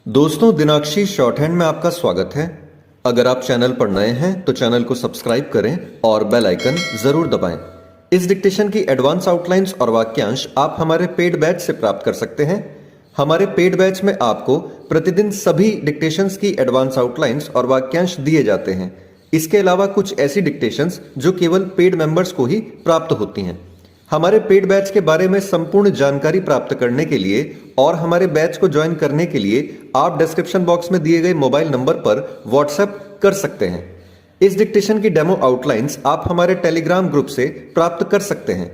दोस्तों, दिनाक्षी short hand में आपका स्वागत है। अगर आप चैनल पर नए हैं तो चैनल को सब्सक्राइब करें और बेल आइकन जरूर दबाएं। इस डिक्टेशन की एडवांस आउटलाइंस और वाक्यांश आप हमारे पेड बैच से प्राप्त कर सकते हैं। हमारे पेड बैच में आपको प्रतिदिन सभी डिक्टेशंस की एडवांस आउटलाइंस और वाक्यांश दिए जाते हैं। इसके अलावा कुछ ऐसी डिक्टेशंस जो केवल पेड मेंबर्स को ही प्राप्त होती हैं। हमारे पेड बैच के बारे में संपूर्ण जानकारी प्राप्त करने के लिए और हमारे बैच को ज्वाइन करने के लिए आप डिस्क्रिप्शन बॉक्स में दिए गए मोबाइल नंबर पर व्हाट्सएप कर सकते हैं। इस डिक्टेशन की डेमो आउटलाइंस आप हमारे टेलीग्राम ग्रुप से प्राप्त कर सकते हैं।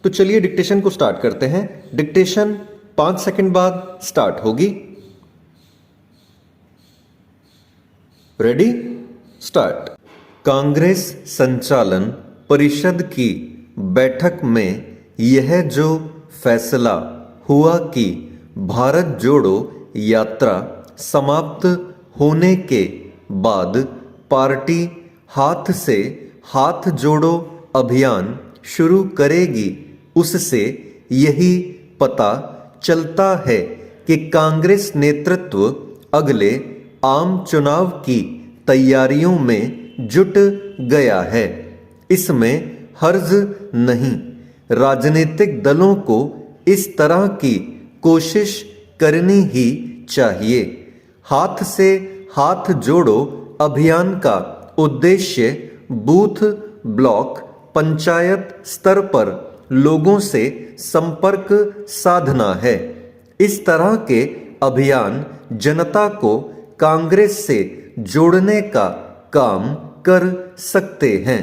तो चलिए डिक्टेशन को स्टार्ट करते हैं। डिक्टेशन 5 सेकंड बाद स्टार्ट होगी। Ready, start. कांग्रेस संचालन परिषद की बैठक में यह जो फैसला हुआ कि भारत जोड़ो यात्रा समाप्त होने के बाद पार्टी हाथ से हाथ जोड़ो अभियान शुरू करेगी, उससे यही पता चलता है कि कांग्रेस नेतृत्व अगले आम चुनाव की तैयारियों में जुट गया है। इसमें हर्ज नहीं। राजनीतिक दलों को इस तरह की कोशिश करनी ही चाहिए। हाथ से हाथ जोड़ो अभियान का उद्देश्य बूथ, ब्लॉक, पंचायत स्तर पर लोगों से संपर्क साधना है। इस तरह के अभियान जनता को कांग्रेस से जोड़ने का काम कर सकते हैं,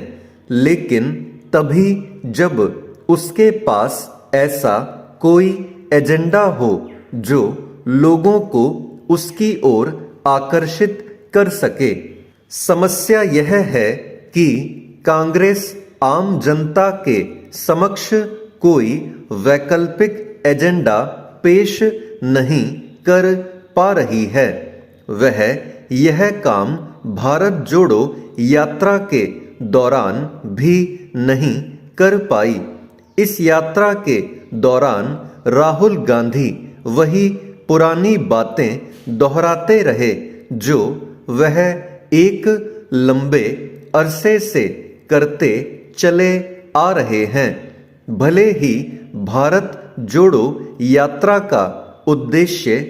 लेकिन तभी जब उसके पास ऐसा कोई एजेंडा हो जो लोगों को उसकी ओर आकर्षित कर सके। समस्या यह है कि कांग्रेस आम जनता के समक्ष कोई वैकल्पिक एजेंडा पेश नहीं कर पा रही है। वह यह काम भारत जोड़ो यात्रा के दौरान भी नहीं कर पाई। इस यात्रा के दौरान राहुल गांधी वही पुरानी बातें दोहराते रहे जो वह एक लंबे अरसे से करते चले आ रहे हैं। भले ही भारत जोड़ो यात्रा का उद्देश्य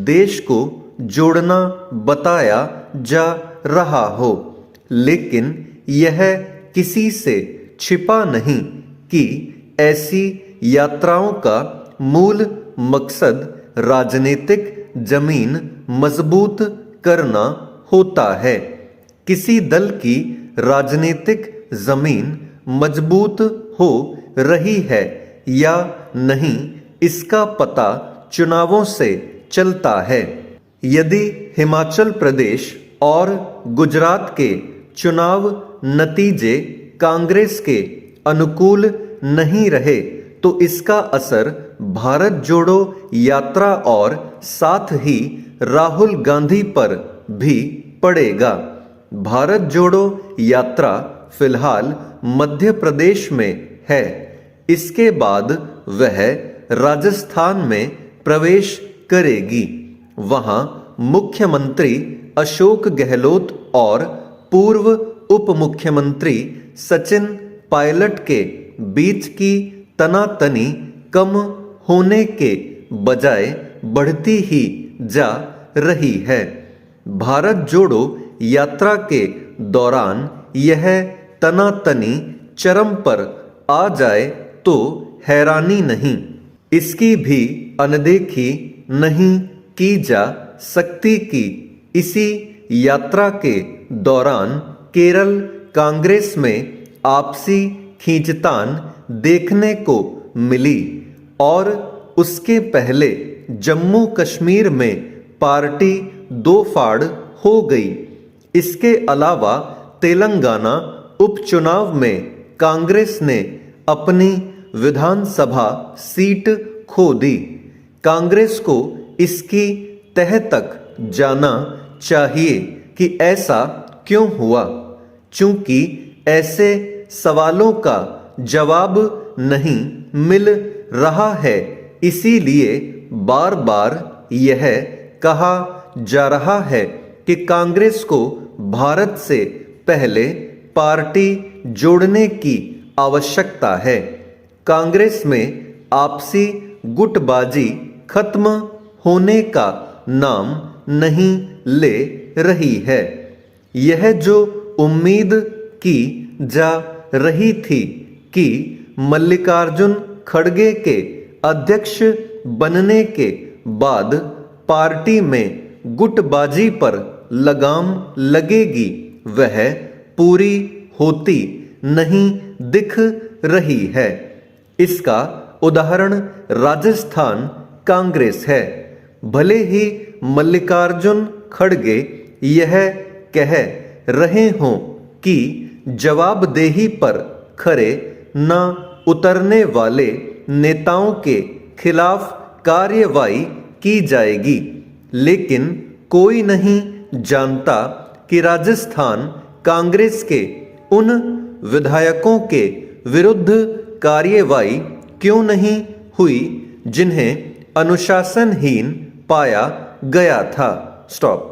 देश को जोड़ना बताया जा रहा हो, लेकिन यह किसी से छिपा नहीं कि ऐसी यात्राओं का मूल मकसद राजनीतिक जमीन मजबूत करना होता है। किसी दल की राजनीतिक जमीन मजबूत हो रही है या नहीं, इसका पता चुनावों से चलता है। यदि हिमाचल प्रदेश और गुजरात के चुनाव नतीजे कांग्रेस के अनुकूल नहीं रहे तो इसका असर भारत जोड़ो यात्रा और साथ ही राहुल गांधी पर भी पड़ेगा। भारत जोड़ो यात्रा फिलहाल मध्य प्रदेश में है। इसके बाद वह राजस्थान में प्रवेश करेगी। वहां मुख्यमंत्री अशोक गहलोत और पूर्व उप मुख्यमंत्री सचिन पायलट के बीच की तनातनी कम होने के बजाय बढ़ती ही जा रही है। भारत जोड़ो यात्रा के दौरान यह तनातनी चरम पर आ जाए तो हैरानी नहीं। इसकी भी अनदेखी नहीं की जा सकती कि इसी यात्रा के दौरान केरल कांग्रेस में आपसी खींचतान देखने को मिली और उसके पहले जम्मू कश्मीर में पार्टी दो फाड़ हो गई। इसके अलावा तेलंगाना उपचुनाव में कांग्रेस ने अपनी विधानसभा सीट खो दी। कांग्रेस को इसकी तह तक जाना चाहिए कि ऐसा क्यों हुआ। चूंकि ऐसे सवालों का जवाब नहीं मिल रहा है, इसीलिए बार बार यह कहा जा रहा है कि कांग्रेस को भारत से पहले पार्टी जोड़ने की आवश्यकता है। कांग्रेस में आपसी गुटबाजी खत्म होने का नाम नहीं ले रही है। यह जो उम्मीद की जा रही थी कि मल्लिकार्जुन खड़गे के अध्यक्ष बनने के बाद पार्टी में गुटबाजी पर लगाम लगेगी, वह पूरी होती नहीं दिख रही है। इसका उदाहरण राजस्थान कांग्रेस है। भले ही मल्लिकार्जुन खड़गे यह कह रहे हों कि जवाबदेही पर खरे न उतरने वाले नेताओं के खिलाफ कार्रवाई की जाएगी, लेकिन कोई नहीं जानता कि राजस्थान कांग्रेस के उन विधायकों के विरुद्ध कार्रवाई क्यों नहीं हुई जिन्हें अनुशासनहीन पाया गया था। स्टॉप।